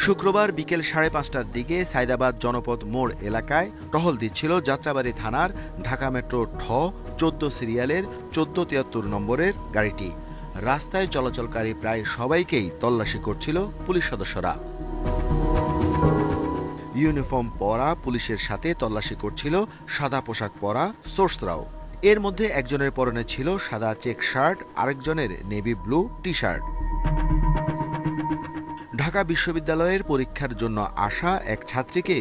শুক্রবার বিকেল 5:30টার দিকে সাইদাবাদ জনপদ মোড় এলাকায় টহল দিচ্ছিল যাত্রাবাড়ী থানার ঢাকা মেট্রো ঠ 14 সিরিয়ালের 1473 নম্বরের গাড়িটি। রাস্তায় চলাচলকারী প্রায় সবাইকেই তল্লাশি করছিল পুলিশ সদস্যরা। ইউনিফর্ম পরা পুলিশের সাথে তল্লাশি করছিল সাদা পোশাক পরা সোর্সরাও। এর মধ্যে একজনের পরনে ছিল সাদা চেক শার্ট, আরেকজনের navy blue T shirt. Dhaka বিশ্ববিদ্যালয়ের পরীক্ষার জন্য আসা এক ছাত্রীকে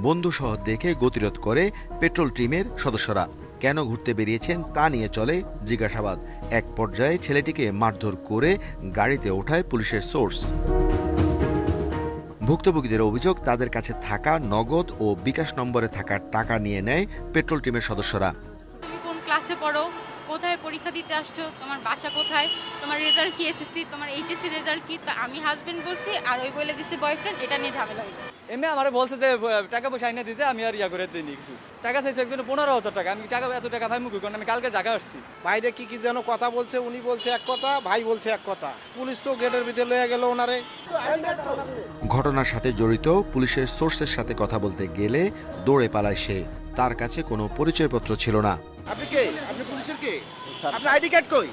বন্ধুসহ দেখে গতিরোধ করে পেট্রোল টিমের সদস্যরা। কেন ঘুরতে বেরিয়েছেন তা নিয়ে চলে জিজ্ঞাসাবাদ। এক পর্যায়ে ছেলেটিকে মারধর করে গাড়িতে ওঠায় পুলিশের সোর্স। ভুক্তভোগীদের অভিযোগ, তাদের কাছে থাকা নগদ ও বিকাশ নম্বরে থাকা টাকা নিয়ে নেয় পেট্রোল টিমের সদস্যরা। তুমি কোন ক্লাসে পড়ো, কোথায় পরীক্ষা দিতে আসছো, তোমার বাসা কোথায়, তোমার রেজাল্ট কি, এসএসসি তোমার এইচএসসি রেজাল্ট কি। তো আমি হাজবেন্ড বলছি আর ওই বলে দিচ্ছে বয়ফ্রেন্ড, এটা নিয়ে ঝামেলা হয়েছে। এমনি আমার বলছে যে টাকা পয়সা আইনা দিতে, আমি আর ইয়া করে দিইনি কিছু। টাকা চাইছে একজন 15,000 টাকা। আমি টাকা এত টাকা ভাই মুখে, কারণ আমি কালকে ঢাকা আসছি। বাইরে কি কি যেন কথা বলছে, উনি বলছে এক কথা, ভাই বলছে এক কথা। পুলিশ তো গেটের ভিতরে লয়ে গেল ওনারে। ঘটনার সাথে জড়িত পুলিশের সোর্সের সাথে কথা বলতে গেলে দৌড়ে পালায় সে। তার কাছে কোনো পরিচয়পত্র ছিল না। আপনি কে? আপনি পুলিশের কে? আপনার আইডি কার্ড কই?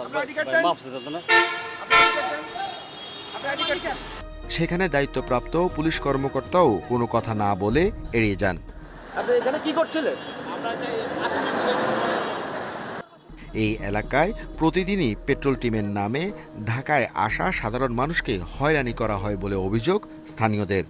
আপনার আইডি কার্ড দেন। আপনার আইডি কার্ড। সেখানে দায়িত্বপ্রাপ্ত পুলিশ কর্মকর্তাও কোনো কথা না বলে এড়িয়ে যান। আপনি এখানে কি করছিলেন? এই এলাকায় প্রতিদিনই পেট্রোল টিমের নামে ঢাকায় আসা সাধারণ মানুষকে হয়রানি করা হয় বলে অভিযোগ স্থানীয়দের।